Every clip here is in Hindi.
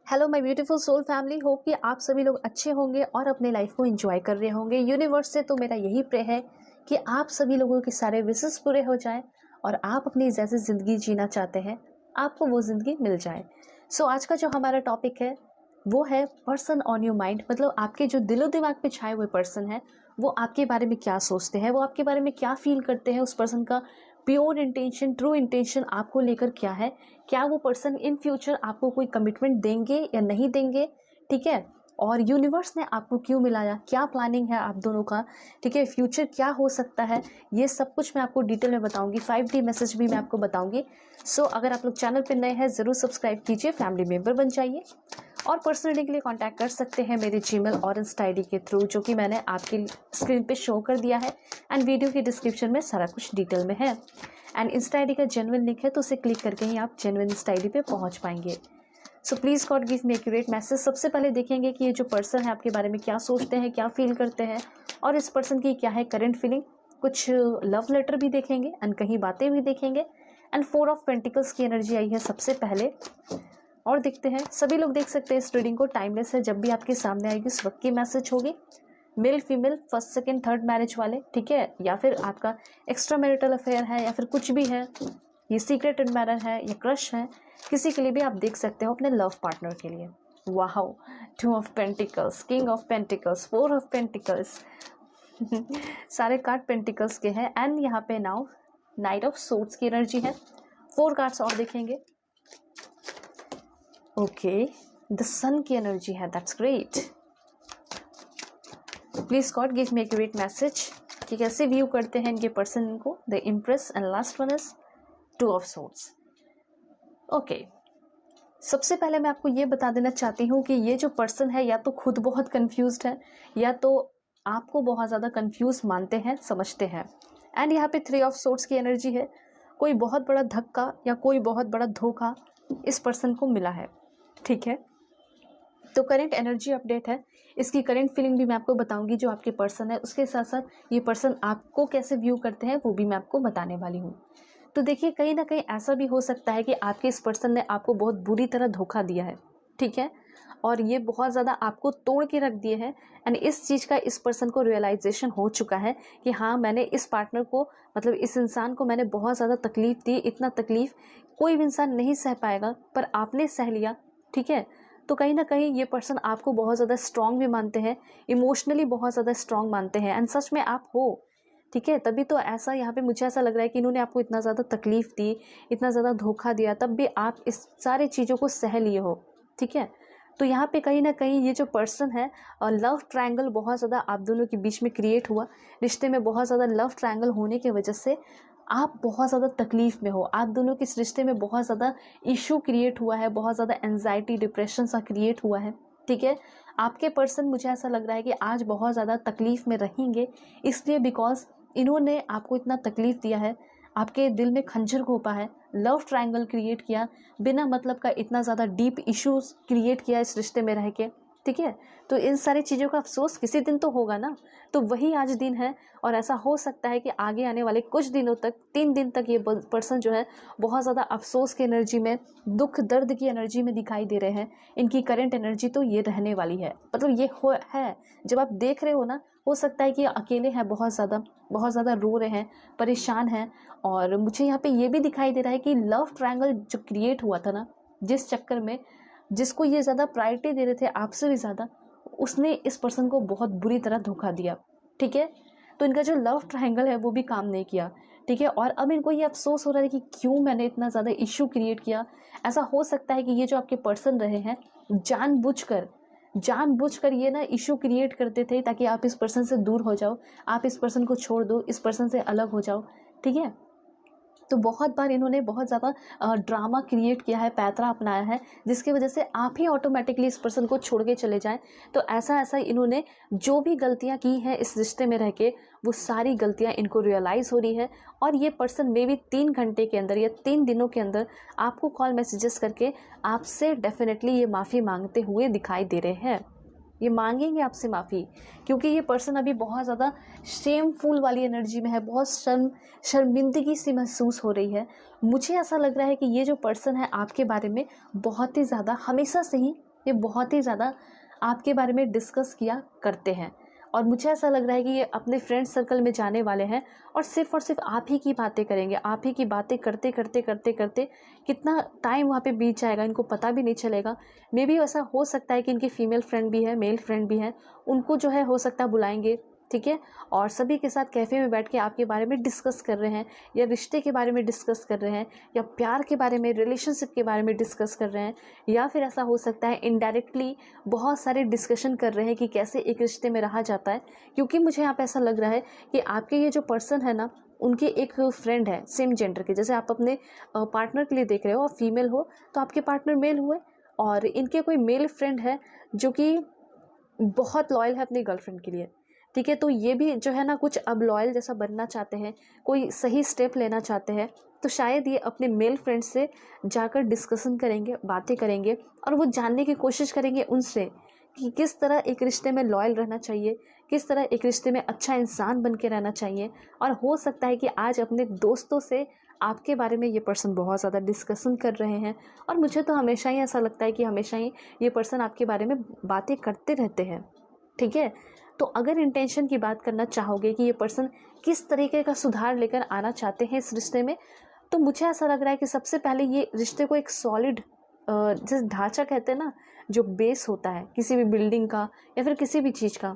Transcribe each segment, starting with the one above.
Hello my beautiful soul family, hope कि आप सभी लोग अच्छे होंगे और अपने लाइफ को एंजॉय कर रहे होंगे। यूनिवर्स से तो मेरा यही प्रे है कि आप सभी लोगों के सारे विशेस पूरे हो जाएं और आप अपनी जैसी ज़िंदगी जीना चाहते हैं आपको वो ज़िंदगी मिल जाए। सो आज का जो हमारा टॉपिक है वो है पर्सन ऑन योर माइंड। मतलब आपके जो दिलो दिमाग पे छाए हुए पर्सन है वो आपके बारे में क्या सोचते हैं, वो आपके बारे में क्या फील करते हैं, उस पर्सन का प्योर इंटेंशन, ट्रू इंटेंशन आपको लेकर क्या है, क्या वो पर्सन इन फ्यूचर आपको कोई कमिटमेंट देंगे या नहीं देंगे, ठीक है। और यूनिवर्स ने आपको क्यों मिलाया, क्या प्लानिंग है आप दोनों का, ठीक है, फ्यूचर क्या हो सकता है, ये सब कुछ मैं आपको डिटेल में बताऊंगी। 5D मैसेज भी मैं आपको बताऊंगी। सो अगर आप लोग चैनल पर नए हैं ज़रूर सब्सक्राइब कीजिए, फैमिली मेम्बर बन जाइए और पर्सनली के लिए कांटेक्ट कर सकते हैं मेरे जीमेल और इंस्टा आईडी के थ्रू, जो कि मैंने आपके स्क्रीन पे शो कर दिया है एंड वीडियो के डिस्क्रिप्शन में सारा कुछ डिटेल में है। एंड इंस्टा आईडी का जेन्युइन लिंक है तो उसे क्लिक करके ही आप जेन्युइन इंस्टा आईडी पे पहुंच पाएंगे। So please God give me accurate message. सबसे पहले देखेंगे कि ये जो पर्सन है आपके बारे में क्या सोचते हैं, क्या फील करते हैं और इस पर्सन की क्या है करंट फीलिंग। कुछ लव लेटर भी देखेंगे एंड कहीं बातें भी देखेंगे। एंड 4 ऑफ पेंटिकल्स की एनर्जी आई है सबसे पहले। और देखते हैं, सभी लोग देख सकते हैं इस रीडिंग को, टाइमलेस है, जब भी आपके सामने आएगी उस वक्त की मैसेज होगी। Male female, first second third marriage वाले, ठीक है, या फिर आपका एक्स्ट्रा मैरिटल अफेयर है या फिर कुछ भी है, ये सीक्रेट एडमायरर है या क्रश है, किसी के लिए भी आप देख सकते हो अपने लव पार्टनर के लिए। Wow, 2 of pentacles, king of pentacles, 4 of pentacles सारे कार्ड पेंटिकल्स के हैं। एंड यहाँ पे नाउ नाइट ऑफ सोर्ड्स की एनर्जी है। 4 कार्ड्स और देखेंगे। ओके, द सन की एनर्जी है, that's great. Please God give me accurate message कि कैसे व्यू करते हैं इनके पर्सन को। The impress and last one is 2 of swords. Okay, सबसे पहले मैं आपको ये बता देना चाहती हूँ कि ये जो पर्सन है या तो खुद बहुत कंफ्यूज्ड है या तो आपको बहुत ज़्यादा कंफ्यूज मानते हैं, समझते हैं। एंड यहाँ पे 3 ऑफ सोर्ड्स की एनर्जी है। कोई बहुत बड़ा धक्का या कोई बहुत बड़ा धोखा इस पर्सन को मिला है, ठीक है। तो करंट एनर्जी अपडेट है, इसकी करंट फीलिंग भी मैं आपको बताऊंगी जो आपके पर्सन है। उसके साथ साथ ये पर्सन आपको कैसे व्यू करते हैं वो भी मैं आपको बताने वाली हूँ। तो देखिए, कहीं ना कहीं ऐसा भी हो सकता है कि आपके इस पर्सन ने आपको बहुत बुरी तरह धोखा दिया है, ठीक है, और ये बहुत ज़्यादा आपको तोड़ के रख दिए हैं। एंड इस चीज़ का इस पर्सन को रियलाइजेशन हो चुका है कि हाँ, मैंने इस पार्टनर को, मतलब इस इंसान को मैंने बहुत ज़्यादा तकलीफ़ दी। इतना तकलीफ़ कोई भी इंसान नहीं सह पाएगा, पर आपने सह लिया, ठीक है। तो कहीं ना कहीं ये पर्सन आपको बहुत ज़्यादा स्ट्रांग भी मानते हैं, इमोशनली बहुत ज़्यादा स्ट्रांग मानते हैं। एंड सच में आप हो, ठीक है, तभी तो ऐसा यहाँ पे मुझे ऐसा लग रहा है कि इन्होंने आपको इतना ज़्यादा तकलीफ़ दी, इतना ज़्यादा धोखा दिया, तब भी आप इस सारी चीज़ों को सह लिए हो, ठीक है। तो यहाँ पे कहीं ना कहीं ये जो पर्सन है, लव ट्रायंगल बहुत ज़्यादा आप दोनों के बीच में क्रिएट हुआ। रिश्ते में बहुत ज़्यादा लव ट्रायंगल होने की वजह से आप बहुत ज़्यादा तकलीफ़ में हो। आप दोनों के इस रिश्ते में बहुत ज़्यादा इशू क्रिएट हुआ है, बहुत ज़्यादा एंजाइटी, डिप्रेशन सा क्रिएट हुआ है, ठीक है। आपके पर्सन, मुझे ऐसा लग रहा है कि आज बहुत ज़्यादा तकलीफ़ में रहेंगे, इसलिए बिकॉज इन्होंने आपको इतना तकलीफ़ दिया है, आपके दिल में खंजर घोंपा है, लव ट्रायंगल क्रिएट किया, बिना मतलब का इतना ज़्यादा डीप इश्यूज क्रिएट किया इस रिश्ते में रह के, ठीक है। तो इन सारी चीज़ों का अफसोस किसी दिन तो होगा ना, तो वही आज दिन है। और ऐसा हो सकता है कि आगे आने वाले कुछ दिनों तक, 3 दिन तक ये पर्सन जो है बहुत ज़्यादा अफसोस की एनर्जी में, दुख दर्द की एनर्जी में दिखाई दे रहे हैं। इनकी करंट एनर्जी तो ये रहने वाली है, मतलब ये है। जब आप देख रहे हो ना, हो सकता है कि अकेले हैं, बहुत ज़्यादा रो रहे हैं, परेशान हैं। और मुझे यहाँ पे ये भी दिखाई दे रहा है कि लव ट्रायंगल जो क्रिएट हुआ था ना, जिस चक्कर में जिसको ये ज़्यादा प्रायोरिटी दे रहे थे आपसे भी ज़्यादा, उसने इस पर्सन को बहुत बुरी तरह धोखा दिया, ठीक है। तो इनका जो लव ट्रायंगल है वो भी काम नहीं किया, ठीक है। और अब इनको ये अफसोस हो रहा है कि क्यों मैंने इतना ज़्यादा इशू क्रिएट किया। ऐसा हो सकता है कि ये जो आपके पर्सन रहे हैं जानबूझकर ये ना इशू क्रिएट करते थे ताकि आप इस पर्सन से दूर हो जाओ, आप इस पर्सन को छोड़ दो, इस पर्सन से अलग हो जाओ, ठीक है। तो बहुत बार इन्होंने बहुत ज़्यादा ड्रामा क्रिएट किया है, पैतरा अपनाया है, जिसकी वजह से आप ही ऑटोमेटिकली इस पर्सन को छोड़ के चले जाएं। तो ऐसा इन्होंने जो भी गलतियां की हैं इस रिश्ते में रह के, वो सारी गलतियां इनको रियलाइज़ हो रही है। और ये पर्सन मे भी 3 घंटे के अंदर या 3 दिनों के अंदर आपको कॉल मैसेजेस करके आपसे डेफिनेटली ये माफ़ी मांगते हुए दिखाई दे रहे हैं। ये मांगेंगे आपसे माफ़ी, क्योंकि ये पर्सन अभी बहुत ज़्यादा शेमफुल वाली एनर्जी में है, बहुत शर्मिंदगी सी महसूस हो रही है। मुझे ऐसा लग रहा है कि ये जो पर्सन है आपके बारे में बहुत ही ज़्यादा हमेशा से ही ये बहुत ही ज़्यादा आपके बारे में डिस्कस किया करते हैं और मुझे ऐसा लग रहा है कि ये अपने फ्रेंड सर्कल में जाने वाले हैं और सिर्फ आप ही की बातें करेंगे। आप ही की बातें करते करते करते करते कितना टाइम वहाँ पे बीत जाएगा इनको पता भी नहीं चलेगा। मे बी ऐसा हो सकता है कि इनकी फीमेल फ्रेंड भी है, मेल फ्रेंड भी है, उनको जो है हो सकता है बुलाएंगे, ठीक है, और सभी के साथ कैफ़े में बैठ के आपके बारे में डिस्कस कर रहे हैं या रिश्ते के बारे में डिस्कस कर रहे हैं या प्यार के बारे में, रिलेशनशिप के बारे में डिस्कस कर रहे हैं, या फिर ऐसा हो सकता है इनडायरेक्टली बहुत सारे डिस्कशन कर रहे हैं कि कैसे एक रिश्ते में रहा जाता है। क्योंकि मुझे यहाँ पे ऐसा लग रहा है कि आपके ये जो पर्सन है ना, उनके एक फ्रेंड है सेम जेंडर के, जैसे आप अपने पार्टनर के लिए देख रहे हो और फीमेल हो तो आपके पार्टनर मेल हुए और इनके कोई मेल फ्रेंड है जो कि बहुत लॉयल है अपनी गर्लफ्रेंड के लिए, ठीक है। तो ये भी जो है ना कुछ अब लॉयल जैसा बनना चाहते हैं, कोई सही स्टेप लेना चाहते हैं, तो शायद ये अपने मेल फ्रेंड से जाकर डिस्कशन करेंगे, बातें करेंगे और वो जानने की कोशिश करेंगे उनसे कि किस तरह एक रिश्ते में लॉयल रहना चाहिए, किस तरह एक रिश्ते में अच्छा इंसान बन के रहना चाहिए। और हो सकता है कि आज अपने दोस्तों से आपके बारे में ये पर्सन बहुत ज़्यादा डिस्कशन कर रहे हैं और मुझे तो हमेशा ही ऐसा लगता है कि हमेशा ही ये पर्सन आपके बारे में बातें करते रहते हैं, ठीक है। तो अगर इंटेंशन की बात करना चाहोगे कि ये पर्सन किस तरीके का सुधार लेकर आना चाहते हैं इस रिश्ते में, तो मुझे ऐसा लग रहा है कि सबसे पहले ये रिश्ते को एक सॉलिड जैसे ढांचा कहते हैं ना, जो बेस होता है किसी भी बिल्डिंग का या फिर किसी भी चीज़ का,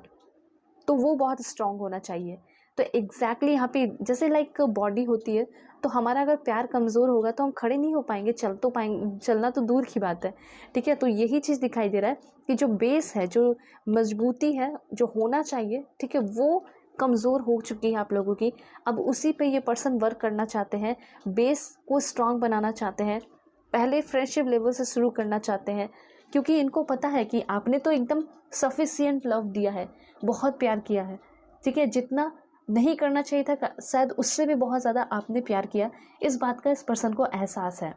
तो वो बहुत स्ट्रांग होना चाहिए। तो एग्जैक्टली यहाँ पे जैसे लाइक बॉडी होती है, तो हमारा अगर प्यार कमज़ोर होगा तो हम खड़े नहीं हो पाएंगे, चलना तो दूर की बात है, ठीक है। तो यही चीज़ दिखाई दे रहा है कि जो बेस है, जो मजबूती है, जो होना चाहिए, ठीक है, वो कमज़ोर हो चुकी है आप लोगों की। अब उसी पे ये पर्सन वर्क करना चाहते हैं, बेस को स्ट्रांग बनाना चाहते हैं, पहले फ्रेंडशिप लेवल से शुरू करना चाहते हैं, क्योंकि इनको पता है कि आपने तो एकदम सफिशिएंट लव दिया है, बहुत प्यार किया है, ठीक है, जितना नहीं करना चाहिए था शायद उससे भी बहुत ज़्यादा आपने प्यार किया। इस बात का इस पर्सन को एहसास है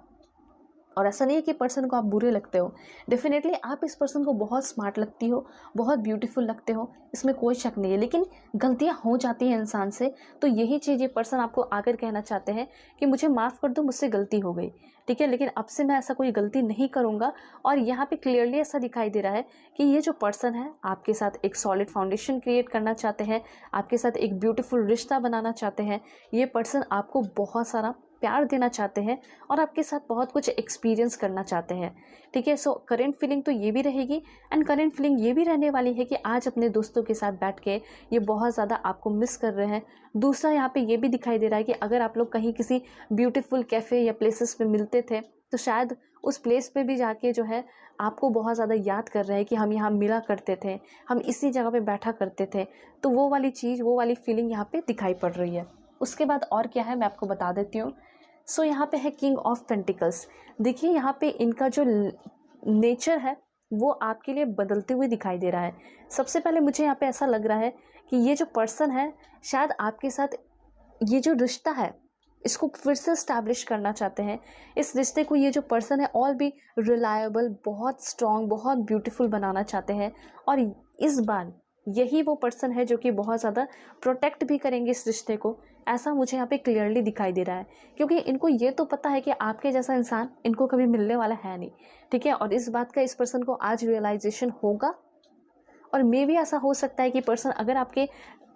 और ऐसा नहीं है कि पर्सन को आप बुरे लगते हो, डेफिनेटली आप इस पर्सन को बहुत स्मार्ट लगती हो, बहुत ब्यूटीफुल लगते हो, इसमें कोई शक नहीं है। लेकिन गलतियां हो जाती हैं इंसान से, तो यही चीज़ ये पर्सन आपको आकर कहना चाहते हैं कि मुझे माफ़ कर दो, मुझसे गलती हो गई, ठीक है, लेकिन अब से मैं ऐसा कोई गलती नहीं करूँगा। और यहाँ पे क्लियरली ऐसा दिखाई दे रहा है कि ये जो पर्सन है आपके साथ एक सॉलिड फाउंडेशन क्रिएट करना चाहते हैं, आपके साथ एक ब्यूटीफुल रिश्ता बनाना चाहते हैं। ये पर्सन आपको बहुत सारा प्यार देना चाहते हैं और आपके साथ बहुत कुछ एक्सपीरियंस करना चाहते हैं, ठीक है। सो करेंट फीलिंग तो ये भी रहेगी एंड करेंट फीलिंग ये भी रहने वाली है कि आज अपने दोस्तों के साथ बैठ के ये बहुत ज़्यादा आपको मिस कर रहे हैं। दूसरा यहाँ पे ये भी दिखाई दे रहा है कि अगर आप लोग कहीं किसी ब्यूटीफुल कैफ़े या प्लेसेस पे मिलते थे तो शायद उस प्लेस पे भी जाके जो है आपको बहुत ज़्यादा याद कर रहे हैं कि हम यहाँ मिला करते थे, हम इसी जगह पे बैठा करते थे। तो वो वाली चीज़, वो वाली फीलिंग यहाँ पे दिखाई पड़ रही है। उसके बाद और क्या है मैं आपको बता देती हूँ। सो यहाँ पे है किंग ऑफ पेंटिकल्स। देखिए यहाँ पे इनका जो नेचर है वो आपके लिए बदलते हुए दिखाई दे रहा है। सबसे पहले मुझे यहाँ पे ऐसा लग रहा है कि ये जो पर्सन है शायद आपके साथ ये जो रिश्ता है इसको फिर से इस्टेब्लिश करना चाहते हैं। इस रिश्ते को ये जो पर्सन है और भी रिलायबल, बहुत स्ट्रॉन्ग, बहुत ब्यूटीफुल बनाना चाहते हैं। और इस बार यही वो पर्सन है जो कि बहुत ज़्यादा प्रोटेक्ट भी करेंगे इस रिश्ते को, ऐसा मुझे यहाँ पे क्लियरली दिखाई दे रहा है। क्योंकि इनको ये तो पता है कि आपके जैसा इंसान इनको कभी मिलने वाला है नहीं, ठीक है। और इस बात का इस पर्सन को आज रियलाइजेशन होगा और मे भी ऐसा हो सकता है कि पर्सन अगर आपके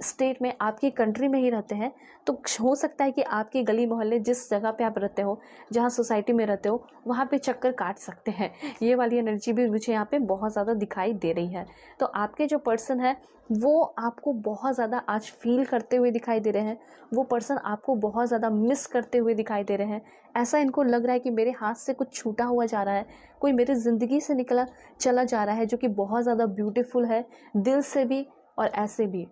स्टेट में, आपकी कंट्री में ही रहते हैं तो हो सकता है कि आपके गली मोहल्ले, जिस जगह पे आप रहते हो, जहाँ सोसाइटी में रहते हो, वहाँ पे चक्कर काट सकते हैं। ये वाली एनर्जी भी मुझे यहाँ पे बहुत ज़्यादा दिखाई दे रही है। तो आपके जो पर्सन है वो आपको बहुत ज़्यादा आज फील करते हुए दिखाई दे रहे हैं, वो पर्सन आपको बहुत ज़्यादा मिस करते हुए दिखाई दे रहे हैं। ऐसा इनको लग रहा है कि मेरे हाथ से कुछ छूटा हुआ जा रहा है, कोई मेरी ज़िंदगी से निकला चला जा रहा है जो कि बहुत ज़्यादा ब्यूटीफुल है, दिल से भी और ऐसे भी,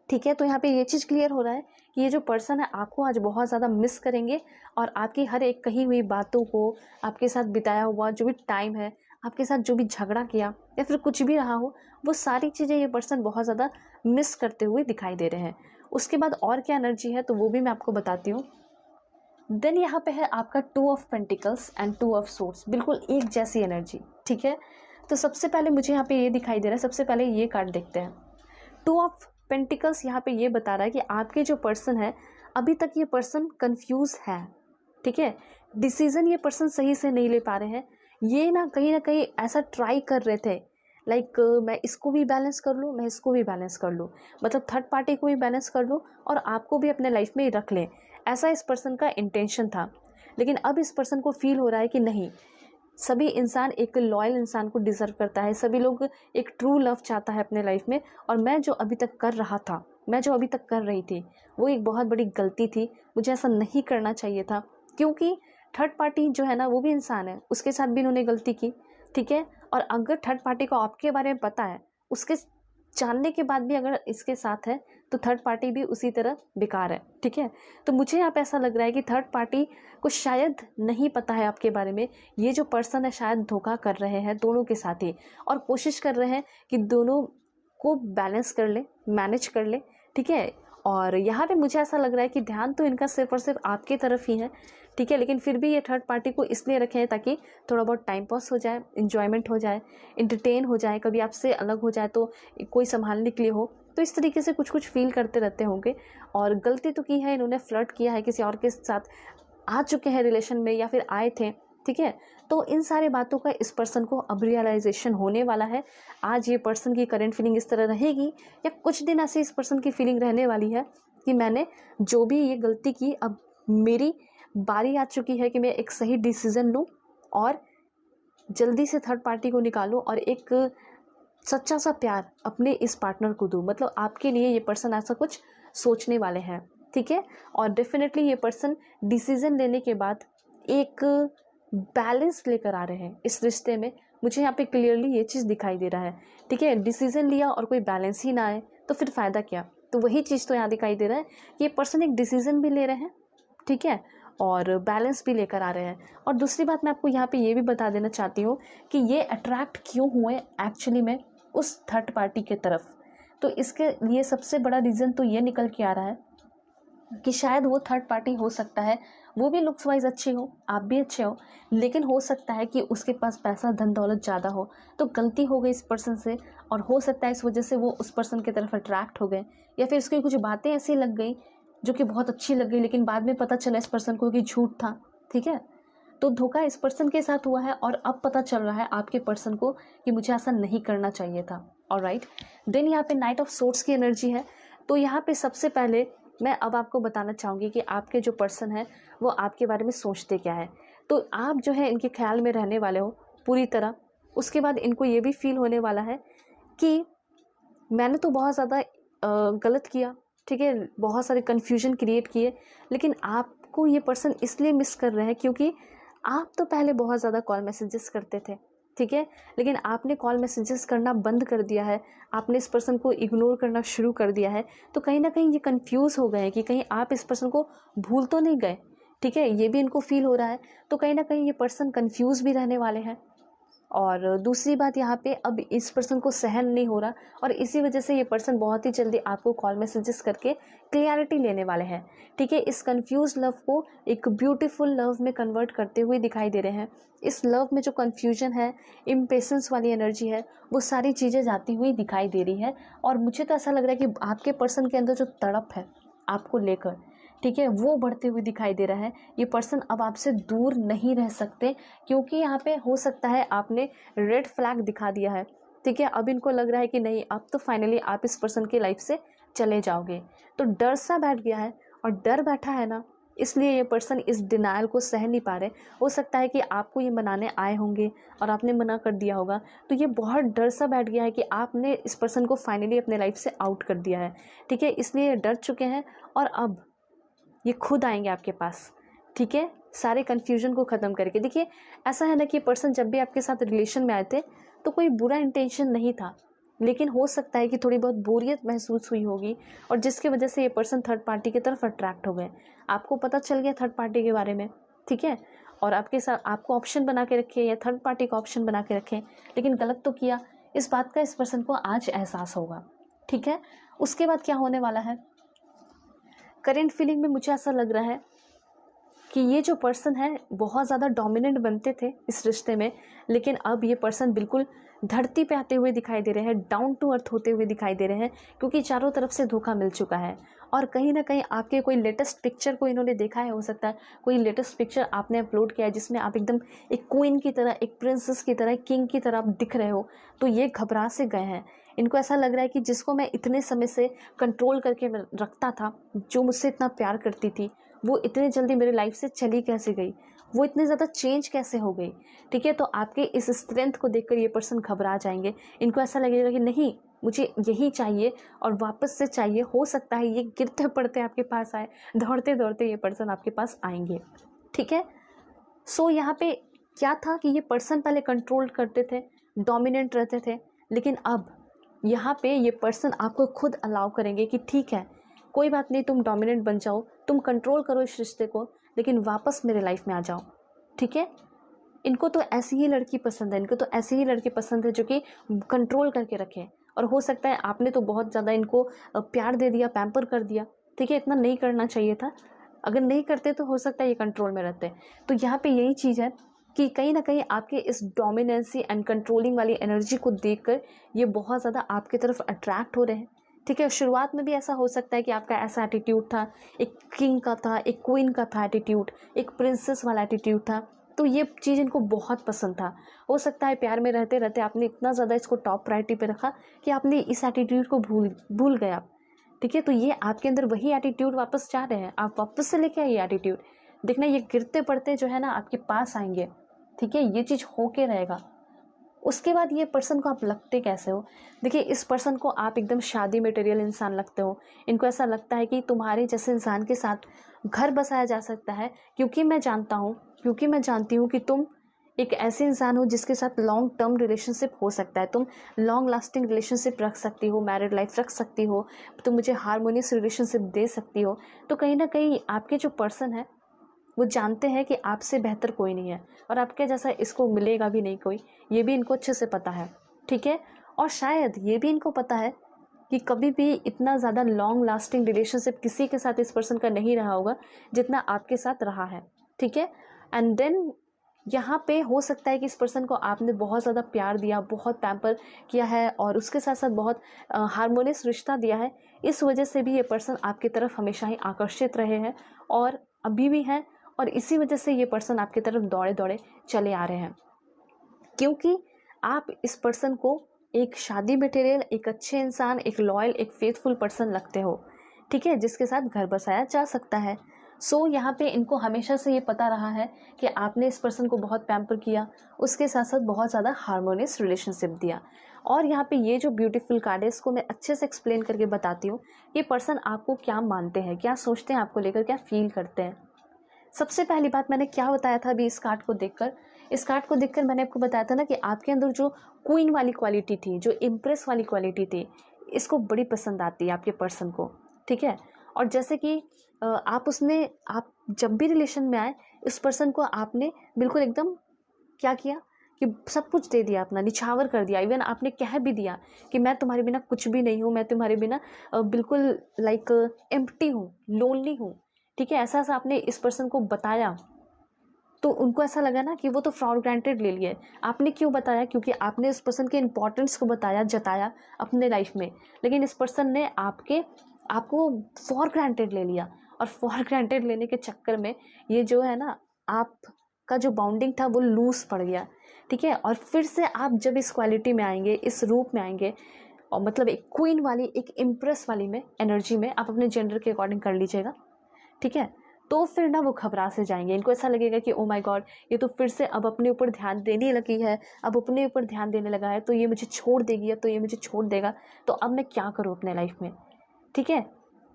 ठीक है। तो यहाँ पे ये चीज़ क्लियर हो रहा है कि ये जो पर्सन है आपको आज बहुत ज़्यादा मिस करेंगे और आपकी हर एक कही हुई बातों को, आपके साथ बिताया हुआ जो भी टाइम है, आपके साथ जो भी झगड़ा किया या फिर कुछ भी रहा हो, वो सारी चीज़ें ये पर्सन बहुत ज़्यादा मिस करते हुए दिखाई दे रहे हैं। उसके बाद और क्या एनर्जी है तो वो भी मैं आपको बताती हूँ। देन यहाँ पे है आपका 2 of pentacles and 2 of swords, बिल्कुल एक जैसी एनर्जी, ठीक है। तो सबसे पहले मुझे यहाँ पे ये दिखाई दे रहा है, सबसे पहले ये कार्ड देखते हैं। 2 ऑफ पेंटिकल्स यहाँ पे ये बता रहा है कि आपके जो पर्सन है अभी तक ये पर्सन कंफ्यूज है, ठीक है। डिसीजन ये पर्सन सही से नहीं ले पा रहे हैं ये ना कहीं ऐसा ट्राई कर रहे थे, लाइक मैं इसको भी बैलेंस कर लूँ, मैं इसको भी बैलेंस कर लूँ, मतलब थर्ड पार्टी को भी बैलेंस कर लूँ और आपको भी अपने लाइफ में ही रख लें, ऐसा इस पर्सन का इंटेंशन था। लेकिन अब इस पर्सन को फील हो रहा है कि नहीं, सभी इंसान एक लॉयल इंसान को डिज़र्व करता है, सभी लोग एक ट्रू लव चाहता है अपने लाइफ में, और मैं जो अभी तक कर रहा था, मैं जो अभी तक कर रही थी, वो एक बहुत बड़ी गलती थी, मुझे ऐसा नहीं करना चाहिए था। क्योंकि थर्ड पार्टी जो है ना, वो भी इंसान है, उसके साथ भी इन्होंने गलती की, ठीक है। और अगर थर्ड पार्टी को आपके बारे में पता है, उसके जानने के बाद भी अगर इसके साथ है, तो थर्ड पार्टी भी उसी तरह बेकार है, ठीक है। तो मुझे यहाँ पे ऐसा लग रहा है कि थर्ड पार्टी को शायद नहीं पता है आपके बारे में, ये जो पर्सन है शायद धोखा कर रहे हैं दोनों के साथ ही, और कोशिश कर रहे हैं कि दोनों को बैलेंस कर ले, मैनेज कर ले, ठीक है। और यहाँ पे मुझे ऐसा लग रहा है कि ध्यान तो इनका सिर्फ और सिर्फ आपकी तरफ ही है, ठीक है। लेकिन फिर भी ये थर्ड पार्टी को इसलिए रखे हैं ताकि थोड़ा बहुत टाइम पास हो जाए, इन्जॉयमेंट हो जाए, इंटरटेन हो जाए, कभी आपसे अलग हो जाए तो कोई संभालने के लिए हो, तो इस तरीके से कुछ कुछ फील करते रहते होंगे। और गलती तो की है, इन्होंने फ्लर्ट किया है, किसी और के साथ आ चुके हैं रिलेशन में या फिर आए थे, ठीक है। तो इन सारी बातों का इस पर्सन को अब रियलाइजेशन होने वाला है। आज ये पर्सन की करंट फीलिंग इस तरह रहेगी, या कुछ दिन ऐसे इस पर्सन की फीलिंग रहने वाली है कि मैंने जो भी ये गलती की, अब मेरी बारी आ चुकी है कि मैं एक सही डिसीज़न लूँ और जल्दी से थर्ड पार्टी को निकालूँ और एक सच्चा सा प्यार अपने इस पार्टनर को दूँ। मतलब आपके लिए ये पर्सन ऐसा कुछ सोचने वाले हैं, ठीक है। और डेफिनेटली ये पर्सन डिसीज़न लेने के बाद एक बैलेंस लेकर आ रहे हैं इस रिश्ते में। मुझे यहाँ पे क्लियरली ये चीज़ दिखाई दे रहा है, ठीक है। डिसीज़न लिया और कोई बैलेंस ही ना आए तो फिर फ़ायदा क्या। तो वही चीज़ तो यहाँ दिखाई दे रहा है कि ये पर्सन एक डिसीज़न भी ले रहे हैं, ठीक है, और बैलेंस भी लेकर आ रहे हैं। और दूसरी बात मैं आपको यहाँ पे ये भी बता देना चाहती हूँ कि ये अट्रैक्ट क्यों हुए एक्चुअली में उस थर्ड पार्टी के तरफ। तो इसके लिए सबसे बड़ा रीज़न तो ये निकल के आ रहा है कि शायद वो थर्ड पार्टी हो सकता है, वो भी लुक्स वाइज अच्छी हो, आप भी अच्छे हो, लेकिन हो सकता है कि उसके पास पैसा धन दौलत ज़्यादा हो, तो गलती हो गई इस पर्सन से, और हो सकता है इस वजह से वो उस पर्सन की तरफ अट्रैक्ट हो गए, या फिर उसकी कुछ बातें ऐसी लग गई जो कि बहुत अच्छी लग गई, लेकिन बाद में पता चला इस पर्सन को कि झूठ था, ठीक है। तो धोखा इस पर्सन के साथ हुआ है और अब पता चल रहा है आपके पर्सन को कि मुझे ऐसा नहीं करना चाहिए था। ऑलराइट, देन यहाँ पे नाइट ऑफ सोर्ड्स की एनर्जी है। तो यहाँ पे सबसे पहले मैं अब आपको बताना चाहूँगी कि आपके जो पर्सन है वो आपके बारे में सोचते क्या है। तो आप जो है इनके ख्याल में रहने वाले हो पूरी तरह। उसके बाद इनको ये भी फील होने वाला है कि मैंने तो बहुत ज़्यादा गलत किया, ठीक है, बहुत सारे कन्फ्यूजन क्रिएट किए, लेकिन आपको ये पर्सन इसलिए मिस कर रहे हैं क्योंकि आप तो पहले बहुत ज़्यादा कॉल मैसेजेस करते थे, ठीक है, लेकिन आपने कॉल मैसेजेस करना बंद कर दिया है, आपने इस पर्सन को इग्नोर करना शुरू कर दिया है। तो कहीं ना कहीं ये कंफ्यूज हो गए हैं कि कहीं आप इस पर्सन को भूल तो नहीं गए, ठीक है, ये भी इनको फील हो रहा है। तो कहीं ना कहीं ये पर्सन कंफ्यूज भी रहने वाले हैं। और दूसरी बात यहाँ पे अब इस पर्सन को सहन नहीं हो रहा, और इसी वजह से ये पर्सन बहुत ही जल्दी आपको कॉल मैसेजेस करके क्लियरिटी लेने वाले हैं, ठीक है। इस कंफ्यूज लव को एक ब्यूटीफुल लव में कन्वर्ट करते हुए दिखाई दे रहे हैं। इस लव में जो कन्फ्यूजन है, इम्पेशेंस वाली एनर्जी है, वो सारी चीज़ें जाती हुई दिखाई दे रही है। और मुझे तो ऐसा लग रहा है कि आपके पर्सन के अंदर जो तड़प है आपको लेकर, ठीक है, वो बढ़ते हुए दिखाई दे रहा है। ये पर्सन अब आपसे दूर नहीं रह सकते, क्योंकि यहाँ पे हो सकता है आपने रेड फ्लैग दिखा दिया है, ठीक है। अब इनको लग रहा है कि नहीं, अब तो फाइनली आप इस पर्सन की लाइफ से चले जाओगे। तो डर सा बैठ गया है, और डर बैठा है ना, इसलिए ये पर्सन इस डिनायल को सह नहीं पा रहे। हो सकता है कि आपको ये मनाने आए होंगे और आपने मना कर दिया होगा, तो ये बहुत डर सा बैठ गया है कि आपने इस पर्सन को फाइनली अपने लाइफ से आउट कर दिया है, ठीक है। इसलिए डर चुके हैं और अब ये खुद आएंगे आपके पास, ठीक है, सारे कन्फ्यूजन को ख़त्म करके। देखिए, ऐसा है ना कि पर्सन जब भी आपके साथ रिलेशन में आए थे तो कोई बुरा इंटेंशन नहीं था, लेकिन हो सकता है कि थोड़ी बहुत बोरियत महसूस हुई होगी, और जिसकी वजह से ये पर्सन थर्ड पार्टी की तरफ अट्रैक्ट हो गए। आपको पता चल गया थर्ड पार्टी के बारे में, ठीक है, और आपके साथ आपको ऑप्शन बना के रखे या थर्ड पार्टी का ऑप्शन बना के रखें, लेकिन गलत तो किया। इस बात का इस पर्सन को आज एहसास होगा, ठीक है। उसके बाद क्या होने वाला है, करेंट फीलिंग में मुझे ऐसा लग रहा है कि ये जो पर्सन है बहुत ज़्यादा डोमिनेंट बनते थे इस रिश्ते में, लेकिन अब ये पर्सन बिल्कुल धरती पे आते हुए दिखाई दे रहे हैं, डाउन टू अर्थ होते हुए दिखाई दे रहे हैं, क्योंकि चारों तरफ से धोखा मिल चुका है। और कहीं ना कहीं आपके कोई लेटेस्ट पिक्चर को इन्होंने देखा है, हो सकता है कोई लेटेस्ट पिक्चर आपने अपलोड किया है जिसमें आप एकदम एक क्वीन की तरह, एक प्रिंसेस की तरह, किंग की तरह आप दिख रहे हो, तो ये घबरा से गए हैं। इनको ऐसा लग रहा है कि जिसको मैं इतने समय से कंट्रोल करके रखता था, जो मुझसे इतना प्यार करती थी, वो इतने जल्दी मेरे लाइफ से चली कैसे गई, वो इतने ज़्यादा चेंज कैसे हो गई। ठीक है, तो आपके इस स्ट्रेंथ को देखकर ये पर्सन घबरा जाएंगे। इनको ऐसा लगेगा कि नहीं, मुझे यही चाहिए और वापस से चाहिए। हो सकता है ये गिरते पड़ते आपके पास आए, दौड़ते दौड़ते ये पर्सन आपके पास आएंगे। ठीक है, सो यहाँ पे क्या था कि ये पर्सन पहले कंट्रोल करते थे, डोमिनेंट रहते थे, लेकिन अब यहाँ पे ये पर्सन आपको खुद अलाउ करेंगे कि ठीक है, कोई बात नहीं, तुम डोमिनेंट बन जाओ, तुम कंट्रोल करो इस रिश्ते को, लेकिन वापस मेरे लाइफ में आ जाओ। ठीक है, इनको तो ऐसी ही लड़की पसंद है, इनको तो ऐसी ही लड़की पसंद है जो कि कंट्रोल करके रखे। और हो सकता है आपने तो बहुत ज़्यादा इनको प्यार दे दिया, पैम्पर कर दिया। ठीक है, इतना नहीं करना चाहिए था। अगर नहीं करते तो हो सकता है ये कंट्रोल में रहते। तो यहाँ पे यही चीज़ है कि कहीं ना कहीं आपके इस डोमिनेंसी एंड कंट्रोलिंग वाली एनर्जी को देखकर ये बहुत ज़्यादा आपकी तरफ अट्रैक्ट हो रहे हैं। ठीक है, शुरुआत में भी ऐसा हो सकता है कि आपका ऐसा एटीट्यूड था, एक किंग का था, एक क्वीन का था एटीट्यूड, एक प्रिंसेस वाला एटीट्यूड था, तो ये चीज़ इनको बहुत पसंद था। हो सकता है प्यार में रहते रहते आपने इतना ज़्यादा इसको टॉप प्रायोरिटी पे रखा कि आपने इस एटीट्यूड को भूल गए आप। ठीक है, तो ये आपके अंदर वही एटीट्यूड वापस चाह रहे हैं, आप वापस से लेके आइए एटीट्यूड। देखना ये गिरते पड़ते जो है ना आपके पास आएंगे। ठीक है, ये चीज़ होके रहेगा। उसके बाद ये पर्सन को आप लगते कैसे हो? देखिए, इस पर्सन को आप एकदम शादी मटेरियल इंसान लगते हो। इनको ऐसा लगता है कि तुम्हारे जैसे इंसान के साथ घर बसाया जा सकता है, क्योंकि मैं जानती हूँ कि तुम एक ऐसे इंसान हो जिसके साथ लॉन्ग टर्म रिलेशनशिप हो सकता है, तुम लॉन्ग लास्टिंग रिलेशनशिप रख सकती हो, मैरिड लाइफ रख सकती हो, तुम मुझे हारमोनियस रिलेशनशिप दे सकती हो। तो कहीं ना कहीं आपके जो पर्सन है वो जानते हैं कि आपसे बेहतर कोई नहीं है और आपके जैसा इसको मिलेगा भी नहीं कोई, ये भी इनको अच्छे से पता है। ठीक है, और शायद ये भी इनको पता है कि कभी भी इतना ज़्यादा लॉन्ग लास्टिंग रिलेशनशिप किसी के साथ इस पर्सन का नहीं रहा होगा जितना आपके साथ रहा है। ठीक है, एंड देन यहाँ पे हो सकता है कि इस पर्सन को आपने बहुत ज़्यादा प्यार दिया, बहुत पैम्पर किया है और उसके साथ साथ बहुत हारमोनियस रिश्ता दिया है। इस वजह से भी ये पर्सन आपकी तरफ हमेशा ही आकर्षित रहे हैं और अभी भी हैं, और इसी वजह से ये पर्सन आपकी तरफ दौड़े दौड़े चले आ रहे हैं, क्योंकि आप इस पर्सन को एक शादी मटेरियल, एक अच्छे इंसान, एक लॉयल, एक फेथफुल पर्सन लगते हो। ठीक है, जिसके साथ घर बसाया जा सकता है। सो यहाँ पे इनको हमेशा से ये पता रहा है कि आपने इस पर्सन को बहुत पैम्पर किया, उसके साथ साथ बहुत ज़्यादा हारमोनियस रिलेशनशिप दिया। और यहाँ पे ये जो ब्यूटीफुल कार्ड है इसको मैं अच्छे से एक्सप्लेन करके बताती हूँ। ये पर्सन आपको क्या मानते हैं, क्या सोचते हैं आपको लेकर, क्या फील करते हैं। सबसे पहली बात मैंने क्या बताया था अभी इस कार्ड को देखकर मैंने आपको बताया था ना कि आपके अंदर जो क्वीन वाली क्वालिटी थी, जो इम्प्रेस वाली क्वालिटी थी, इसको बड़ी पसंद आती है आपके पर्सन को। ठीक है, और जैसे कि आप जब भी रिलेशन में आए, इस पर्सन को आपने बिल्कुल एकदम क्या किया कि सब कुछ दे दिया, अपना निछावर कर दिया। इवन आपने कह भी दिया कि मैं तुम्हारे बिना कुछ भी नहीं हूँ, मैं तुम्हारे बिना बिल्कुल लाइक एम्प्टी हूँ, लोनली हूँ। ठीक है, ऐसा आपने इस पर्सन को बताया, तो उनको ऐसा लगा ना कि वो तो फॉर ग्रांटेड ले लिए। आपने क्यों बताया? क्योंकि आपने इस पर्सन के इम्पोर्टेंस को जताया अपने लाइफ में, लेकिन इस पर्सन ने आपको फॉर ग्रांटेड ले लिया। और फॉर ग्रांटेड लेने के चक्कर में ये जो है ना, आपका जो बाउंडिंग था वो लूज पड़ गया। ठीक है, और फिर से आप जब इस क्वालिटी में आएंगे, इस रूप में आएंगे, और मतलब एक क्वीन वाली, एक इम्प्रेस वाली में एनर्जी में, आप अपने जेंडर के अकॉर्डिंग कर लीजिएगा। ठीक है, तो फिर ना वो घबरा से जाएंगे। इनको ऐसा लगेगा कि ओ माय गॉड, ये तो फिर से अब अपने ऊपर ध्यान देने लगी है, अब अपने ऊपर ध्यान देने लगा है, तो ये मुझे छोड़ देगी, अब तो ये मुझे छोड़ देगा, तो अब मैं क्या करूँ अपने लाइफ में। ठीक है,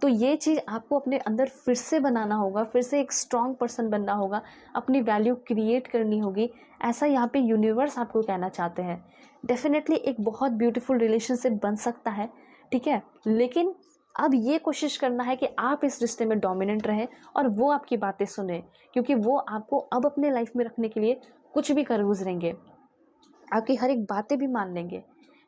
तो ये चीज़ आपको अपने अंदर फिर से बनाना होगा, फिर से एक स्ट्रॉन्ग पर्सन बनना होगा, अपनी वैल्यू क्रिएट करनी होगी। ऐसा यहाँ पे यूनिवर्स आपको कहना चाहते हैं। डेफिनेटली एक बहुत ब्यूटीफुल रिलेशनशिप बन सकता है। ठीक है, लेकिन अब ये कोशिश करना है कि आप इस रिश्ते में डोमिनेंट रहें और वो आपकी बातें सुने, क्योंकि वो आपको अब अपने लाइफ में रखने के लिए कुछ भी कर गुजरेंगे, आपकी हर एक बातें भी मान लेंगे।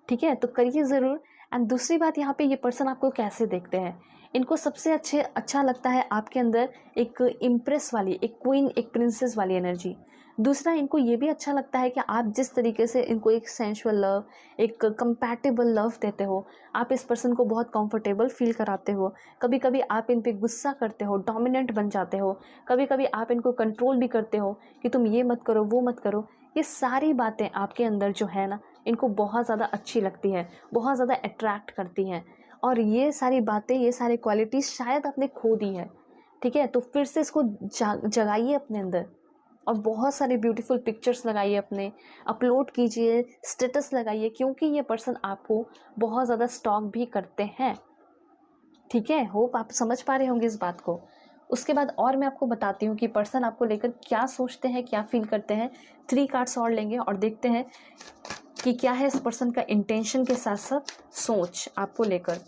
ठीक है, तो करिए ज़रूर। एंड दूसरी बात, यहाँ पे ये पर्सन आपको कैसे देखते हैं, इनको सबसे अच्छा लगता है आपके अंदर एक इम्प्रेस वाली, एक क्वीन, एक प्रिंसेस वाली एनर्जी। दूसरा, इनको ये भी अच्छा लगता है कि आप जिस तरीके से इनको एक सेंशुअल लव, एक कंपैटिबल लव देते हो, आप इस पर्सन को बहुत कंफर्टेबल फील कराते हो। कभी कभी आप इन पे गुस्सा करते हो, डोमिनेंट बन जाते हो, कभी कभी आप इनको कंट्रोल भी करते हो कि तुम ये मत करो, वो मत करो। ये सारी बातें आपके अंदर जो है ना, इनको बहुत ज़्यादा अच्छी लगती है, बहुत ज़्यादा अट्रैक्ट करती हैं। और ये सारी बातें, ये सारी क्वालिटीज़ शायद आपने खो दी है। ठीक है, तो फिर से इसको जगाइए अपने अंदर, और बहुत सारे ब्यूटीफुल पिक्चर्स लगाइए अपने, अपलोड कीजिए, स्टेटस लगाइए, क्योंकि ये पर्सन आपको बहुत ज़्यादा स्टॉक भी करते हैं। ठीक है, होप आप समझ पा रहे होंगे इस बात को। उसके बाद और मैं आपको बताती हूँ कि पर्सन आपको लेकर क्या सोचते हैं, क्या फील करते हैं। 3 कार्ड्स और लेंगे और देखते हैं कि क्या है इस पर्सन का इंटेंशन के साथ साथ सोच आपको लेकर।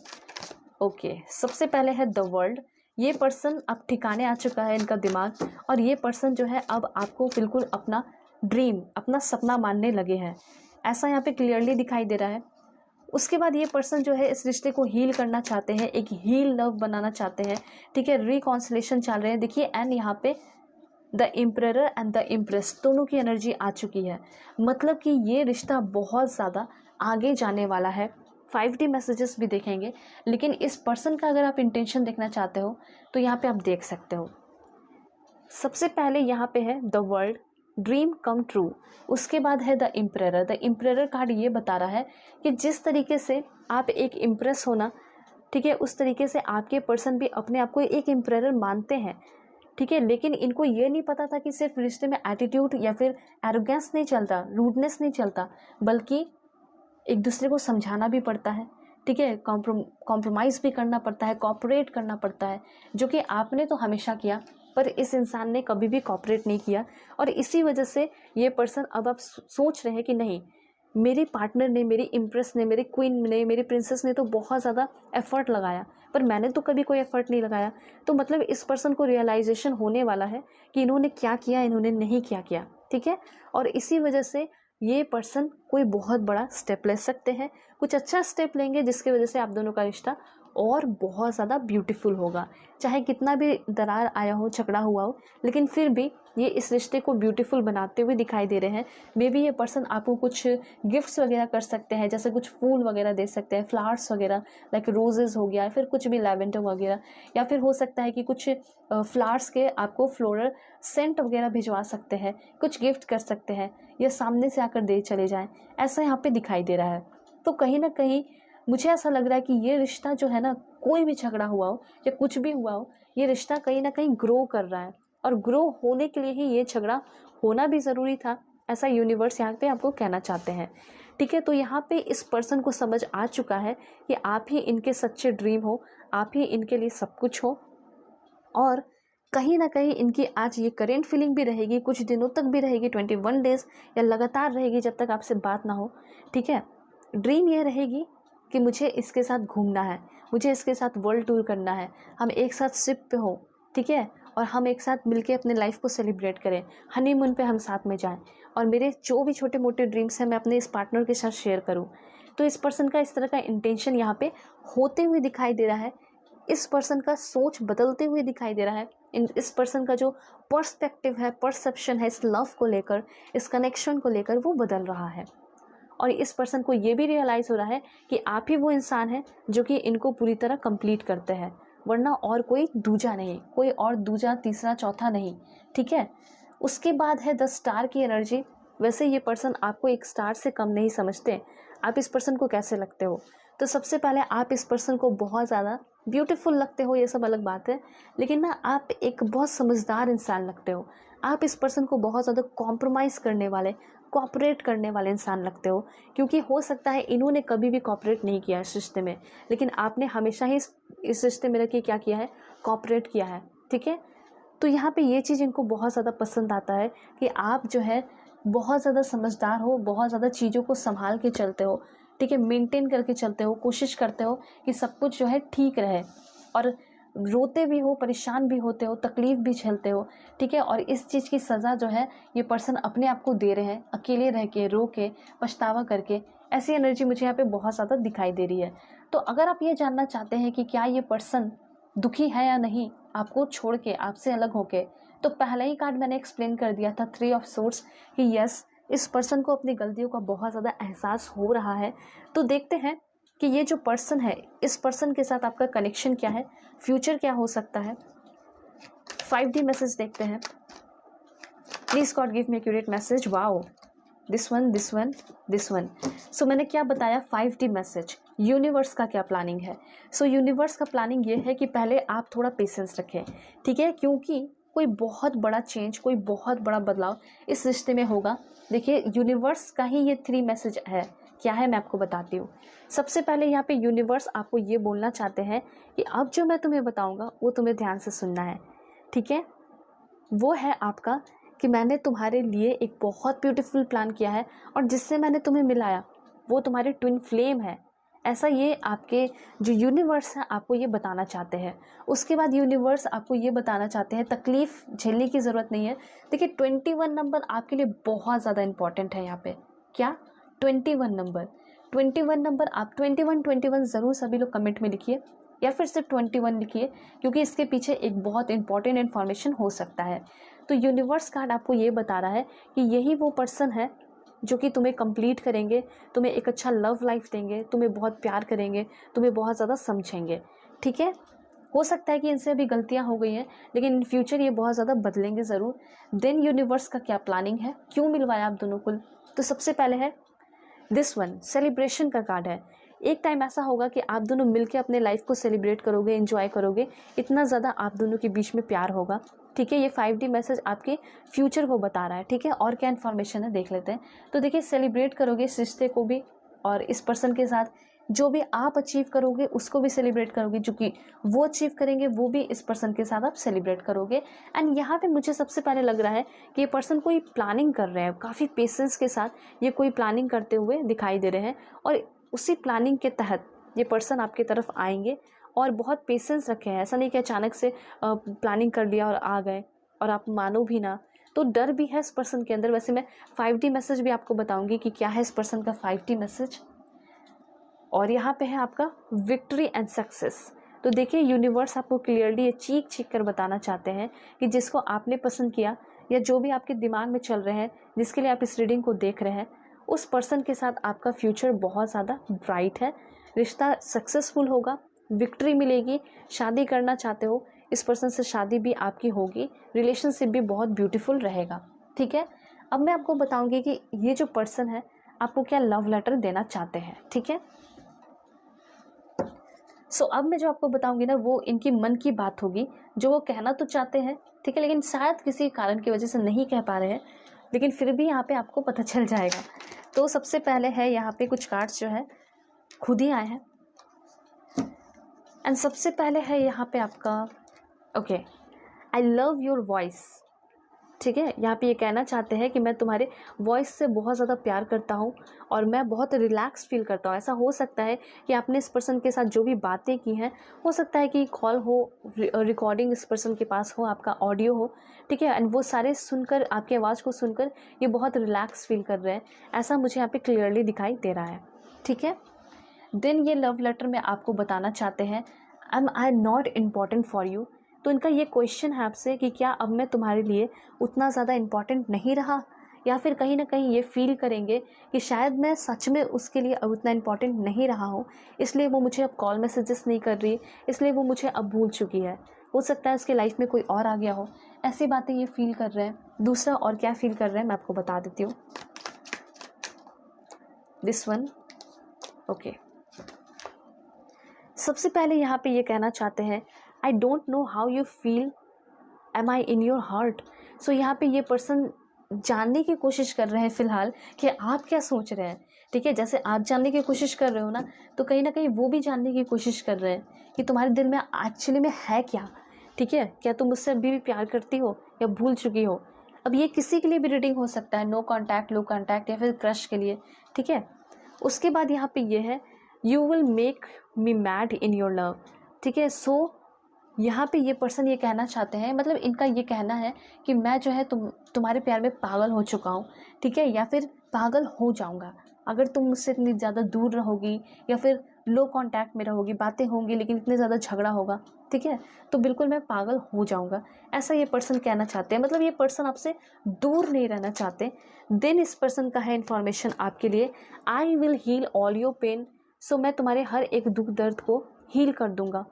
ओके, सबसे पहले है द वर्ल्ड। ये पर्सन अब ठिकाने आ चुका है इनका दिमाग, और ये पर्सन जो है अब आपको बिल्कुल अपना ड्रीम, अपना सपना मानने लगे हैं, ऐसा यहाँ पे क्लियरली दिखाई दे रहा है। उसके बाद ये पर्सन जो है इस रिश्ते को हील करना चाहते हैं, एक हील लव बनाना चाहते हैं। ठीक है, रिकॉन्सिलेशन चल रहे हैं। देखिए, एंड यहाँ पे the emperor and the impress दोनों की एनर्जी आ चुकी है, मतलब कि ये रिश्ता बहुत ज़्यादा आगे जाने वाला है। 5D मैसेजेस भी देखेंगे, लेकिन इस पर्सन का अगर आप इंटेंशन देखना चाहते हो तो यहाँ पे आप देख सकते हो। सबसे पहले यहाँ पे है the world, dream come true. उसके बाद है द इम्परर। द इम्परर कार्ड ये बता रहा है कि जिस तरीके से आप एक इम्प्रेस होना, ठीक है, उस तरीके से आपके पर्सन भी अपने आप को एक इम्परर मानते हैं। ठीक है, लेकिन इनको ये नहीं पता था कि सिर्फ रिश्ते में एटीट्यूड या फिर एरोगेंस नहीं चलता, रूडनेस नहीं चलता, बल्कि एक दूसरे को समझाना भी पड़ता है। ठीक है, कॉम्प्रोमाइज़ भी करना पड़ता है, कॉपरेट करना पड़ता है, जो कि आपने तो हमेशा किया, पर इस इंसान ने कभी भी कॉपरेट नहीं किया। और इसी वजह से ये पर्सन अब आप सोच रहे हैं कि नहीं, मेरी पार्टनर ने, मेरी इम्प्रेस ने, मेरी क्वीन ने, मेरी प्रिंसेस ने तो बहुत ज़्यादा एफर्ट लगाया, पर मैंने तो कभी कोई एफर्ट नहीं लगाया। तो मतलब इस पर्सन को रियलाइजेशन होने वाला है कि इन्होंने क्या किया, इन्होंने नहीं क्या किया। ठीक है, और इसी वजह से ये पर्सन कोई बहुत बड़ा स्टेप ले सकते हैं, कुछ अच्छा स्टेप लेंगे, जिसकी वजह से आप दोनों का रिश्ता और बहुत ज़्यादा ब्यूटीफुल होगा। चाहे कितना भी दरार आया हो, झगड़ा हुआ हो, लेकिन फिर भी ये इस रिश्ते को ब्यूटीफुल बनाते हुए दिखाई दे रहे हैं। मे बी ये पर्सन आपको कुछ गिफ्ट्स वगैरह कर सकते हैं, जैसे कुछ फूल वगैरह दे सकते हैं, फ्लावर्स वगैरह, लाइक रोजेज़ हो गया, फिर कुछ भी लैवेंडर वगैरह, या फिर हो सकता है कि कुछ फ्लावर्स के आपको फ्लोरल सेंट वगैरह भिजवा सकते हैं, कुछ गिफ्ट कर सकते हैं, या सामने से आकर दे चले जाएं, ऐसा यहाँ पे दिखाई दे रहा है। तो कहीं ना कहीं मुझे ऐसा लग रहा है कि ये रिश्ता जो है ना, कोई भी झगड़ा हुआ हो या कुछ भी हुआ हो, ये रिश्ता कहीं ना कहीं ग्रो कर रहा है, और ग्रो होने के लिए ही ये झगड़ा होना भी ज़रूरी था, ऐसा यूनिवर्स यहाँ पे आपको कहना चाहते हैं। ठीक है, तो यहाँ पे इस पर्सन को समझ आ चुका है कि आप ही इनके सच्चे ड्रीम हो, आप ही इनके लिए सब कुछ हो, और कहीं ना कहीं इनकी आज ये करेंट फीलिंग भी रहेगी, कुछ दिनों तक भी रहेगी, 21 डेज या लगातार रहेगी जब तक आपसे बात ना हो। ठीक है, ड्रीम ये रहेगी कि मुझे इसके साथ घूमना है, मुझे इसके साथ वर्ल्ड टूर करना है, हम एक साथ शिप पे हो, ठीक है, और हम एक साथ मिलके अपने लाइफ को सेलिब्रेट करें, हनीमून पे हम साथ में जाएं, और मेरे जो भी छोटे मोटे ड्रीम्स हैं मैं अपने इस पार्टनर के साथ शेयर करूं। तो इस पर्सन का इस तरह का इंटेंशन यहाँ पे होते हुए दिखाई दे रहा है। इस पर्सन का सोच बदलते हुए दिखाई दे रहा है। इस पर्सन का जो पर्सपेक्टिव है, परसेप्शन है इस लव को लेकर, इस कनेक्शन को लेकर, वो बदल रहा है। और इस पर्सन को ये भी रियलाइज़ हो रहा है कि आप ही वो इंसान है जो कि इनको पूरी तरह कंप्लीट करते हैं, वरना और कोई दूजा नहीं, कोई और दूजा, तीसरा, चौथा नहीं। ठीक है, उसके बाद है द स्टार की एनर्जी। वैसे ये पर्सन आपको एक स्टार से कम नहीं समझते। आप इस पर्सन को कैसे लगते हो? तो सबसे पहले आप इस पर्सन को बहुत ज़्यादा ब्यूटीफुल लगते हो, ये सब अलग बात है, लेकिन ना आप एक बहुत समझदार इंसान लगते हो। आप इस पर्सन को बहुत ज़्यादा कॉम्प्रोमाइज़ करने वाले, कॉपरेट करने वाले इंसान लगते हो, क्योंकि हो सकता है इन्होंने कभी भी कॉपरेट नहीं किया इस रिश्ते में, लेकिन आपने हमेशा ही इस रिश्ते में रह के क्या किया है, कॉपरेट किया है। ठीक है, तो यहाँ पे ये चीज़ इनको बहुत ज़्यादा पसंद आता है कि आप जो है बहुत ज़्यादा समझदार हो, बहुत ज़्यादा चीज़ों को संभाल के चलते हो। ठीक है, मेंटेन करके चलते हो, कोशिश करते हो कि सब कुछ जो है ठीक रहे, और रोते भी हो, परेशान भी होते हो, तकलीफ़ भी झेलते हो। ठीक है, और इस चीज़ की सज़ा जो है ये पर्सन अपने आप को दे रहे हैं, अकेले रह के, रो के, पछतावा करके। ऐसी एनर्जी मुझे यहाँ पे बहुत ज़्यादा दिखाई दे रही है। तो अगर आप ये जानना चाहते हैं कि क्या ये पर्सन दुखी है या नहीं आपको छोड़ के, आपसे अलग होके। तो पहला ही कार्ड मैंने एक्सप्लेन कर दिया था 3 ऑफ सोर्ड्स कि यस इस पर्सन को अपनी गलतियों का बहुत ज़्यादा एहसास हो रहा है। तो देखते हैं कि ये जो पर्सन है, इस पर्सन के साथ आपका कनेक्शन क्या है, फ्यूचर क्या हो सकता है। 5D मैसेज देखते हैं। Please God give me accurate message. Wow, this one, this one, this one. So मैंने क्या बताया, 5D मैसेज, यूनिवर्स का क्या प्लानिंग है। सो यूनिवर्स का प्लानिंग ये है कि पहले आप थोड़ा पेशेंस रखें, ठीक है, क्योंकि कोई बहुत बड़ा चेंज, कोई बहुत बड़ा बदलाव इस रिश्ते में होगा। देखिए यूनिवर्स का ही ये 3 मैसेज है। क्या है मैं आपको बताती हूँ। सबसे पहले यहाँ पे यूनिवर्स आपको ये बोलना चाहते हैं कि अब जो मैं तुम्हें बताऊँगा वो तुम्हें ध्यान से सुनना है, ठीक है। वो है आपका कि मैंने तुम्हारे लिए एक बहुत ब्यूटीफुल प्लान किया है और जिससे मैंने तुम्हें मिलाया वो तुम्हारे ट्विन फ्लेम है। ऐसा ये आपके जो यूनिवर्स है आपको ये बताना चाहते हैं। उसके बाद यूनिवर्स आपको ये बताना चाहते हैं तकलीफ़ झेलने की ज़रूरत नहीं है। देखिए 21 नंबर आपके लिए बहुत ज़्यादा इंपॉर्टेंट है यहाँ पे। क्या 21 नंबर, 21 नंबर आप 21 ज़रूर सभी लोग कमेंट में लिखिए या फिर सिर्फ 21 लिखिए, क्योंकि इसके पीछे एक बहुत इंपॉर्टेंट इन्फॉर्मेशन हो सकता है। तो यूनिवर्स कार्ड आपको ये बता रहा है कि यही वो पर्सन है जो कि तुम्हें कंप्लीट करेंगे, तुम्हें एक अच्छा लव लाइफ देंगे, तुम्हें बहुत प्यार करेंगे, तुम्हें बहुत ज़्यादा समझेंगे, ठीक है। हो सकता है कि इनसे अभी गलतियां हो गई हैं लेकिन इन फ्यूचर ये बहुत ज़्यादा बदलेंगे ज़रूर। देन यूनिवर्स का क्या प्लानिंग है, क्यों मिलवाया आप दोनों को। तो सबसे पहले है दिस वन, सेलिब्रेशन का कार्ड है। एक टाइम ऐसा होगा कि आप दोनों मिलकर अपने लाइफ को सेलिब्रेट करोगे, एंजॉय करोगे, इतना ज़्यादा आप दोनों के बीच में प्यार होगा, ठीक है। ये 5D मैसेज आपके फ्यूचर को बता रहा है, ठीक है। और क्या इन्फॉर्मेशन है देख लेते हैं। तो देखिए सेलिब्रेट करोगे इस रिश्ते को भी और इस पर्सन के साथ जो भी आप अचीव करोगे उसको भी सेलिब्रेट करोगे, जो कि वो अचीव करेंगे वो भी इस पर्सन के साथ आप सेलिब्रेट करोगे। एंड यहाँ पे मुझे सबसे पहले लग रहा है कि ये पर्सन कोई प्लानिंग कर रहे हैं, काफ़ी पेशेंस के साथ ये कोई प्लानिंग करते हुए दिखाई दे रहे हैं और उसी प्लानिंग के तहत ये पर्सन आपकी तरफ आएंगे और बहुत पेशेंस रखे हैं। ऐसा नहीं कि अचानक से प्लानिंग कर लिया और आ गए और आप मानो भी ना। तो डर भी है इस पर्सन के अंदर। वैसे मैं 5D मैसेज भी आपको बताऊंगी कि क्या है इस पर्सन का 5D मैसेज। और यहाँ पे है आपका विक्ट्री एंड सक्सेस। तो देखिए यूनिवर्स आपको क्लियरली ये चीख चीख कर बताना चाहते हैं कि जिसको आपने पसंद किया या जो भी आपके दिमाग में चल रहे हैं, जिसके लिए आप इस रीडिंग को देख रहे हैं, उस पर्सन के साथ आपका फ्यूचर बहुत ज़्यादा ब्राइट है। रिश्ता सक्सेसफुल होगा, विक्ट्री मिलेगी। शादी करना चाहते हो, इस पर्सन से शादी भी आपकी होगी, रिलेशनशिप भी बहुत ब्यूटीफुल रहेगा, ठीक है। अब मैं आपको बताऊंगी कि ये जो पर्सन है आपको क्या लव लेटर देना चाहते हैं, ठीक है। सो अब मैं जो आपको बताऊंगी ना वो इनकी मन की बात होगी, जो वो कहना तो चाहते हैं, ठीक है, लेकिन शायद किसी कारण की वजह से नहीं कह पा रहे हैं, लेकिन फिर भी यहाँ पे आपको पता चल जाएगा। तो सबसे पहले है यहाँ पे कुछ कार्ड्स जो है खुद ही आए हैं। एंड सबसे पहले है यहाँ पे आपका okay, I love your voice, ठीक है। यहाँ पे ये कहना चाहते हैं कि मैं तुम्हारे वॉइस से बहुत ज़्यादा प्यार करता हूँ और मैं बहुत रिलैक्स फील करता हूँ। ऐसा हो सकता है कि आपने इस पर्सन के साथ जो भी बातें की हैं, हो सकता है कि कॉल हो, रिकॉर्डिंग इस पर्सन के पास हो, आपका ऑडियो हो, ठीक है। एंड वो सारे सुनकर, आपकी आवाज़ को सुनकर ये बहुत रिलैक्स फील कर रहे हैं, ऐसा मुझे यहाँ पे क्लियरली दिखाई दे रहा है, ठीक है। देन ये लव लेटर में आपको बताना चाहते हैं am I not important for you. तो इनका ये क्वेश्चन है आपसे कि क्या अब मैं तुम्हारे लिए उतना ज़्यादा इम्पॉर्टेंट नहीं रहा, या फिर कहीं ना कहीं ये फील करेंगे कि शायद मैं सच में उसके लिए अब उतना इम्पॉर्टेंट नहीं रहा हूँ, इसलिए वो मुझे अब कॉल मैसेजेस नहीं कर रही, इसलिए वो मुझे अब भूल चुकी है। हो सकता है उसके लाइफ में कोई और आ गया हो, ऐसी बातें ये फील कर रहे हैं। दूसरा और क्या फील कर रहे हैं मैं आपको बता देती हूँ। This one, okay. सबसे पहले यहाँ पे ये कहना चाहते हैं I don't know how you feel, am I in your heart. So यहाँ पे ये पर्सन जानने की कोशिश कर रहे हैं फ़िलहाल कि आप क्या सोच रहे हैं, ठीक है। जैसे आप जानने की कोशिश कर रहे हो ना, तो कहीं ना कहीं वो भी जानने की कोशिश कर रहे हैं कि तुम्हारे दिल में एक्चुअली में है क्या, ठीक है। क्या तुम मुझसे अभी भी प्यार करती हो या भूल चुकी हो। अब ये किसी के लिए भी रीडिंग हो सकता है, नो कॉन्टैक्ट, लो कॉन्टैक्ट, या फिर क्रश के लिए, ठीक है। उसके बाद यहाँ पे ये है you will make me mad in your love, ठीक है। सो यहाँ पे ये पर्सन ये कहना चाहते हैं, मतलब इनका ये कहना है कि मैं जो है तुम्हारे प्यार में पागल हो चुका हूँ, ठीक है, या फिर पागल हो जाऊँगा, अगर तुम मुझसे इतनी ज़्यादा दूर रहोगी या फिर लो कांटेक्ट में रहोगी, बातें होंगी लेकिन इतने ज़्यादा झगड़ा होगा, ठीक है, तो बिल्कुल मैं पागल हो जाऊँगा। ऐसा ये पर्सन कहना चाहते हैं, मतलब ये पर्सन आपसे दूर नहीं रहना चाहते। देन इस पर्सन का है इन्फॉर्मेशन आपके लिए, I will heal all your pain. So मैं तुम्हारे हर एक दुख दर्द को हील कर दूंगा,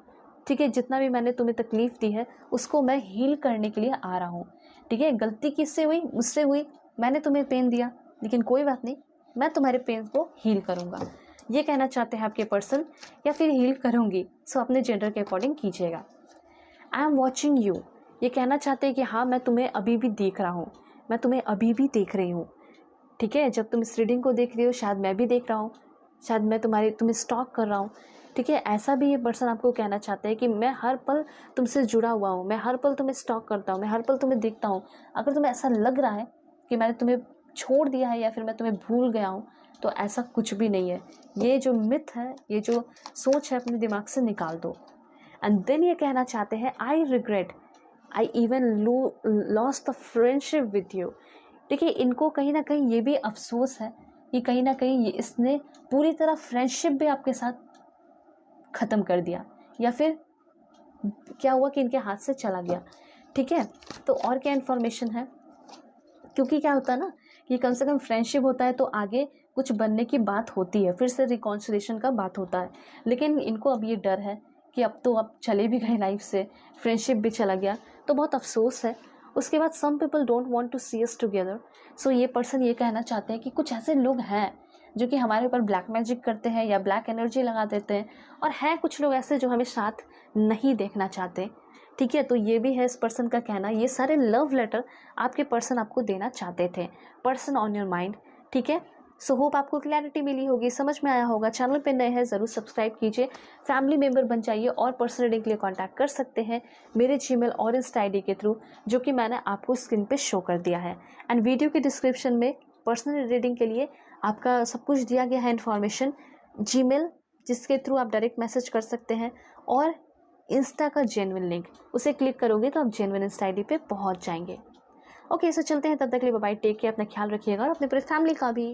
ठीक है, जितना भी मैंने तुम्हें तकलीफ़ दी है उसको मैं हील करने के लिए आ रहा हूँ, ठीक है। गलती किससे हुई? मुझसे हुई, मैंने तुम्हें पेन दिया, लेकिन कोई बात नहीं, मैं तुम्हारे पेन को हील करूँगा, ये कहना चाहते हैं आपके पर्सन, या फिर हील करूँगी। सो अपने जेंडर के अकॉर्डिंग कीजिएगा। आई एम वॉचिंग यू, ये कहना चाहते हैं कि हाँ मैं तुम्हें अभी भी देख रहा हूँ, मैं तुम्हें अभी भी देख रही हूँ, ठीक है। जब तुम इस रीडिंग को देख रही हो शायद मैं भी देख रहा हूँ, शायद मैं तुम्हें स्टॉक कर रहा हूँ, ठीक है। ऐसा भी ये पर्सन आपको कहना चाहता है कि मैं हर पल तुमसे जुड़ा हुआ हूँ, मैं हर पल तुम्हें स्टॉक करता हूँ, मैं हर पल तुम्हें देखता हूँ। अगर तुम्हें ऐसा लग रहा है कि मैंने तुम्हें छोड़ दिया है या फिर मैं तुम्हें भूल गया हूँ, तो ऐसा कुछ भी नहीं है। ये जो मिथ है, ये जो सोच है, अपने दिमाग से निकाल दो। एंड देन ये कहना चाहते हैं, I regret I even lost the friendship with you. देखिए, इनको कहीं ना कहीं ये भी अफसोस है कि कहीं ना कहीं इसने पूरी तरह फ्रेंडशिप भी आपके साथ ख़त्म कर दिया, या फिर क्या हुआ कि इनके हाथ से चला गया, ठीक है। तो और क्या इन्फॉर्मेशन है, क्योंकि क्या होता है ना कि कम से कम फ्रेंडशिप होता है तो आगे कुछ बनने की बात होती है, फिर से रिकॉन्सिलेशन का बात होता है। लेकिन इनको अब ये डर है कि अब चले भी गए लाइफ से, फ्रेंडशिप भी चला गया, तो बहुत अफसोस है। उसके बाद some people don't want to see us together. So ये पर्सन ये कहना चाहते हैं कि कुछ ऐसे लोग हैं जो कि हमारे ऊपर ब्लैक मैजिक करते हैं या ब्लैक एनर्जी लगा देते हैं, और हैं कुछ लोग ऐसे जो हमें साथ नहीं देखना चाहते, ठीक है। तो ये भी है इस पर्सन का कहना। ये सारे लव लेटर आपके पर्सन आपको देना चाहते थे, पर्सन ऑन योर माइंड, ठीक है। सो होप आपको क्लैरिटी मिली होगी, समझ में आया होगा। चैनल पे नए हैं ज़रूर सब्सक्राइब कीजिए, फैमिली मेम्बर बन जाइए, और पर्सनल रीडिंग के लिए कांटेक्ट कर सकते हैं मेरे जीमेल और इंस्टा आईडी के थ्रू, जो कि मैंने आपको स्क्रीन पे शो कर दिया है। एंड वीडियो के डिस्क्रिप्शन में पर्सनल रीडिंग के लिए आपका सब कुछ दिया गया है इन्फॉर्मेशन, जीमेल जिसके थ्रू आप डायरेक्ट मैसेज कर सकते हैं, और इंस्टा का जेन्युइन लिंक, उसे क्लिक करोगे तो आप जेन्युइन इंस्टा आईडी पे पहुंच जाएंगे। ओके, सो चलते हैं, तब तक के लिए बाय बाय, टेक केयर, अपना ख्याल रखिएगा और अपने पूरे फैमिली का भी।